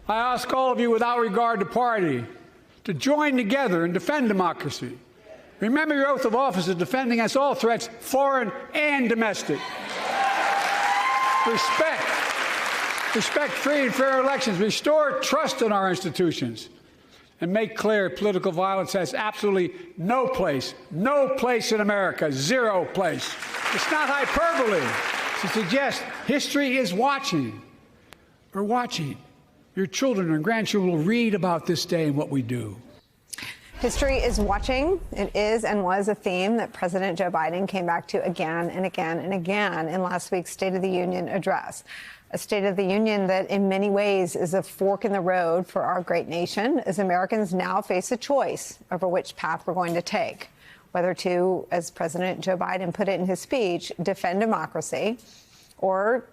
I ask all of you, without regard to party, to join together and defend democracy. Remember your oath of office of defending against all threats, foreign and domestic. Respect free and fair elections. Restore trust in our institutions. And make clear political violence has absolutely no place in America, zero place. It's not hyperbole to suggest history is watching. We're watching. Your children and grandchildren will read about this day and what we do. History is watching. It is and was a theme that President Joe Biden came back to again and again and again in last week's State of the Union address. A State of the Union that in many ways is a fork in the road for our great nation as Americans now face a choice over which path we're going to take. Whether to, as President Joe Biden put it in his speech, defend democracy or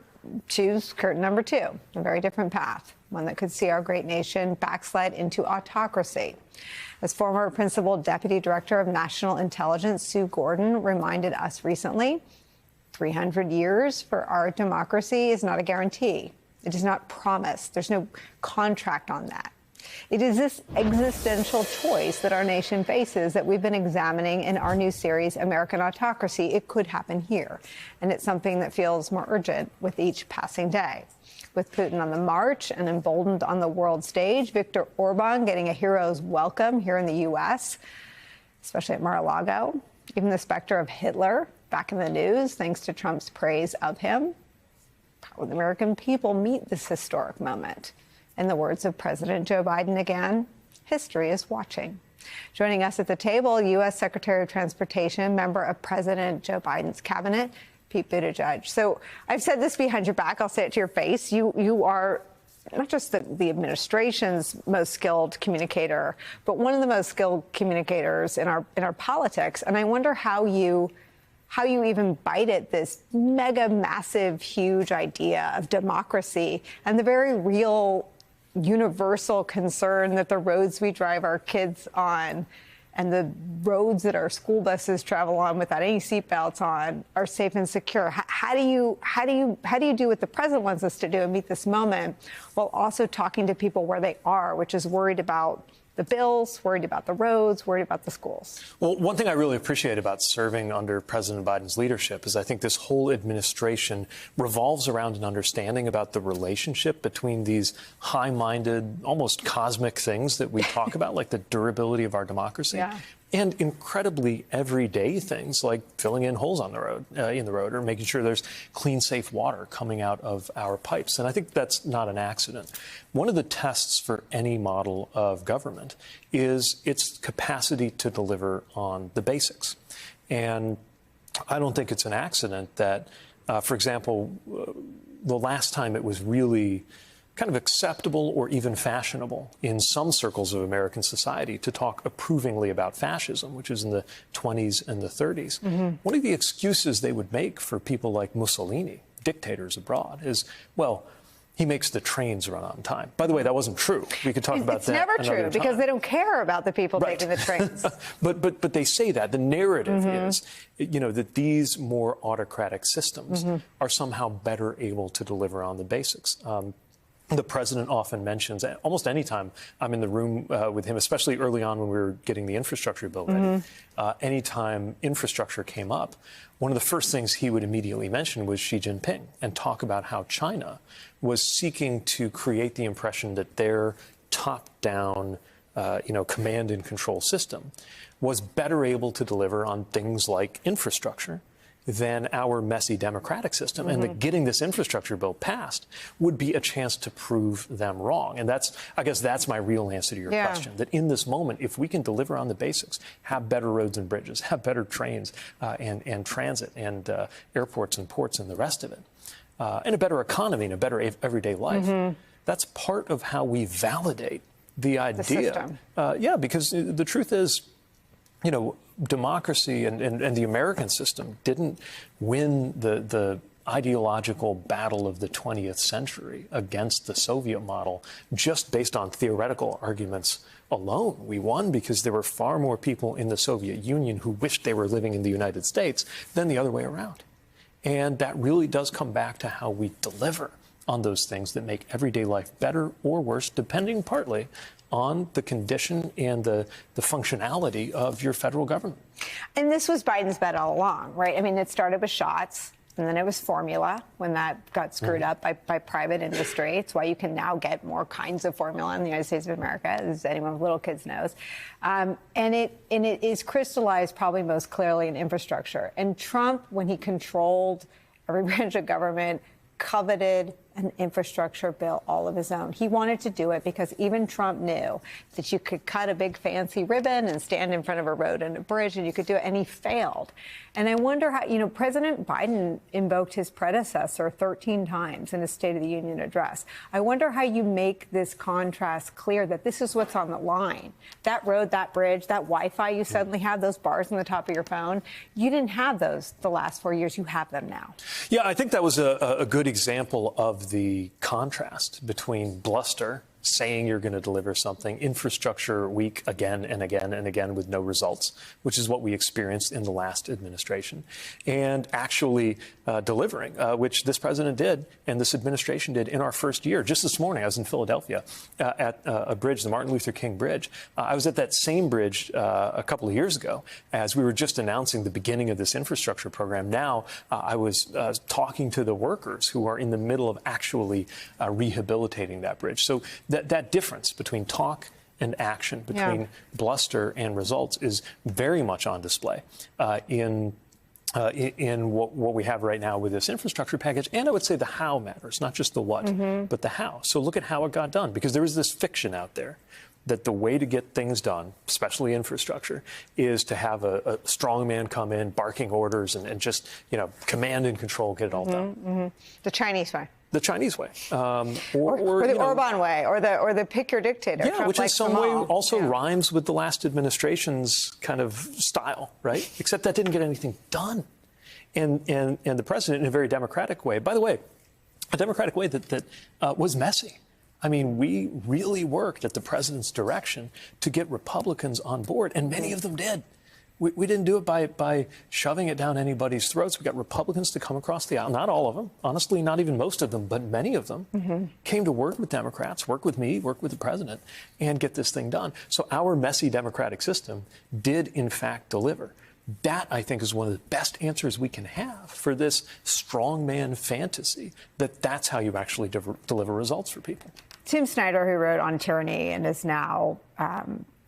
choose curtain number two, a very different path, one that could see our great nation backslide into autocracy. As former Principal Deputy Director of National Intelligence Sue Gordon reminded us recently, 300 years for our democracy is not a guarantee. It is not promised. There's no contract on that. It is this existential choice that our nation faces that we've been examining in our new series, American Autocracy. It could happen here. And it's something that feels more urgent with each passing day. With Putin on the march and emboldened on the world stage, Viktor Orban getting a hero's welcome here in the U.S., especially at Mar-a-Lago. Even the specter of Hitler back in the news, thanks to Trump's praise of him. How will the American people meet this historic moment? In the words of President Joe Biden again, history is watching. Joining us at the table, U.S. Secretary of Transportation, member of President Joe Biden's cabinet, Pete Buttigieg. So I've said this behind your back. I'll say it to your face. You are not just the administration's most skilled communicator, but one of the most skilled communicators in our politics. And I wonder how you even bite at this mega, massive, huge idea of democracy and the very real universal concern that the roads we drive our kids on and the roads that our school buses travel on without any seatbelts on are safe and secure. How do you do what the president wants us to do and meet this moment while also talking to people where they are, which is worried about the bills, worried about the roads, worried about the schools? Well, one thing I really appreciate about serving under President Biden's leadership is I think this whole administration revolves around an understanding about the relationship between these high-minded, almost cosmic things that we talk about, like the durability of our democracy. Yeah. And incredibly everyday things like filling in holes on the road, or making sure there's clean, safe water coming out of our pipes. And I think that's not an accident. One of the tests for any model of government is its capacity to deliver on the basics. And I don't think it's an accident that, for example, the last time it was really kind of acceptable or even fashionable in some circles of American society to talk approvingly about fascism, which is in the 20s and the 30s. Mm-hmm. One of the excuses they would make for people like Mussolini, dictators abroad, is, well, he makes the trains run on time. By the way, that wasn't true. We could talk about that another time. It's never true because they don't care about the people taking the trains. But they say that. The narrative is, that these more autocratic systems are somehow better able to deliver on the basics. The president often mentions, almost any time I'm in the room with him, especially early on when we were getting the infrastructure bill ready, anytime infrastructure came up, one of the first things he would immediately mention was Xi Jinping and talk about how China was seeking to create the impression that their top-down, command and control system was better able to deliver on things like infrastructure than our messy democratic system, and that getting this infrastructure bill passed would be a chance to prove them wrong. And I guess that's my real answer to your question, that in this moment, if we can deliver on the basics, have better roads and bridges, have better trains and transit and airports and ports and the rest of it, and a better economy and a better everyday life, that's part of how we validate the idea. The system. Because the truth is, democracy and the American system didn't win the ideological battle of the 20th century against the Soviet model just based on theoretical arguments alone. We won because there were far more people in the Soviet Union who wished they were living in the United States than the other way around. And that really does come back to how we deliver on those things that make everyday life better or worse, depending partly on the condition and the functionality of your federal government. And this was Biden's bet all along, right? I mean, it started with shots, and then it was formula when that got screwed up by private industry. It's why you can now get more kinds of formula in the United States of America, as anyone with little kids knows. And it is crystallized probably most clearly in infrastructure. And Trump, when he controlled every branch of government, coveted an infrastructure bill all of his own. He wanted to do it because even Trump knew that you could cut a big fancy ribbon and stand in front of a road and a bridge and you could do it, and he failed. And I wonder how, President Biden invoked his predecessor 13 times in his State of the Union address. I wonder how you make this contrast clear that this is what's on the line. That road, that bridge, that Wi-Fi you suddenly have, those bars on the top of your phone, you didn't have those the last 4 years. You have them now. Yeah, I think that was a good example of the contrast between bluster, saying you're going to deliver something, infrastructure week again and again and again with no results, which is what we experienced in the last administration, and actually delivering, which this president did and this administration did in our first year. Just this morning, I was in Philadelphia at a bridge, the Martin Luther King Bridge. I was at that same bridge a couple of years ago as we were just announcing the beginning of this infrastructure program. Now I was talking to the workers who are in the middle of actually rehabilitating that bridge. So that difference between talk and action, between bluster and results, is very much on display in what we have right now with this infrastructure package. And I would say the how matters, not just the what, but the how. So look at how it got done, because there is this fiction out there that the way to get things done, especially infrastructure, is to have a strong man come in, barking orders, and just, command and control, get it all done. The Chinese way. The Chinese way, or the Orban way, or the pick your dictator. Yeah, Trump which in some way also Yeah. rhymes with the last administration's kind of style, right? Except that didn't get anything done, and the president in a very democratic way. By the way, a democratic way that was messy. I mean, we really worked at the president's direction to get Republicans on board, and many of them did. We didn't do it by shoving it down anybody's throats. We got Republicans to come across the aisle. Not all of them, honestly, not even most of them, but many of them came to work with Democrats, work with me, work with the president, and get this thing done. So our messy democratic system did, in fact, deliver. That, I think, is one of the best answers we can have for this strongman fantasy, that's how you actually deliver results for people. Tim Snyder, who wrote on tyranny and is now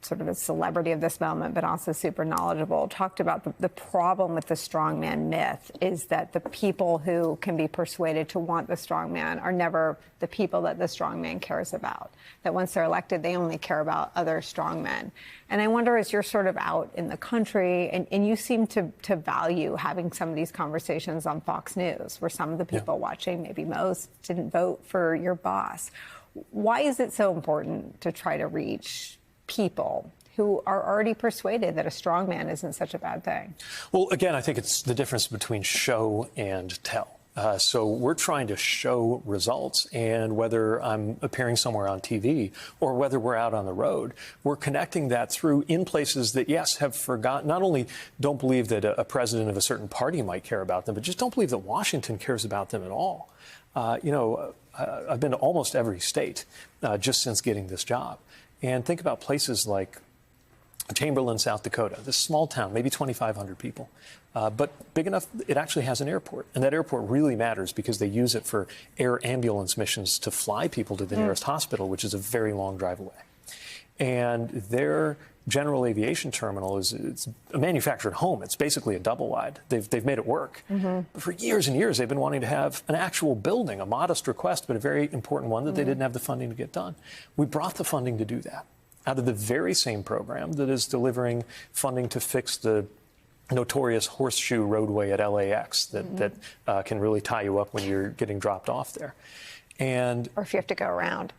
sort of a celebrity of this moment, but also super knowledgeable, talked about the problem with the strongman myth is that the people who can be persuaded to want the strongman are never the people that the strongman cares about. That once they're elected, they only care about other strongmen. And I wonder, as you're sort of out in the country, and you seem to value having some of these conversations on Fox News, where some of the people watching, maybe most, didn't vote for your boss. Why is it so important to try to reach people who are already persuaded that a strong man isn't such a bad thing? Well, again, I think it's the difference between show and tell. So we're trying to show results, and whether I'm appearing somewhere on TV or whether we're out on the road, we're connecting that through in places that, yes, have forgotten, not only don't believe that a president of a certain party might care about them, but just don't believe that Washington cares about them at all. I've been to almost every state just since getting this job. And think about places like Chamberlain, South Dakota, this small town, maybe 2,500 people, but big enough it actually has an airport. And that airport really matters because they use it for air ambulance missions to fly people to the nearest hospital, which is a very long drive away. And their general aviation terminal it's a manufactured home. It's basically a double wide. They've made it work. But for years and years, they've been wanting to have an actual building, a modest request, but a very important one that they didn't have the funding to get done. We brought the funding to do that out of the very same program that is delivering funding to fix the notorious horseshoe roadway at LAX that can really tie you up when you're getting dropped off there. Or if you have to go around.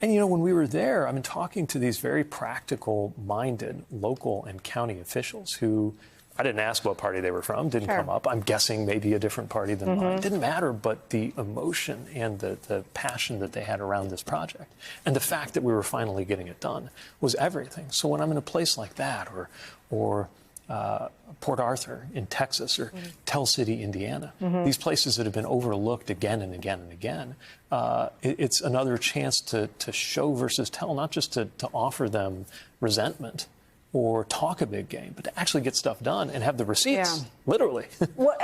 And, when we were there, talking to these very practical-minded local and county officials who, I didn't ask what party they were from, didn't come up. I'm guessing maybe a different party than mine. It didn't matter, but the emotion and the passion that they had around this project and the fact that we were finally getting it done was everything. So when I'm in a place like that or Port Arthur in Texas or Tell City, Indiana. These places that have been overlooked again and again and again. It's another chance to show versus tell, not just to offer them resentment or talk a big game, but to actually get stuff done and have the receipts, literally. Well,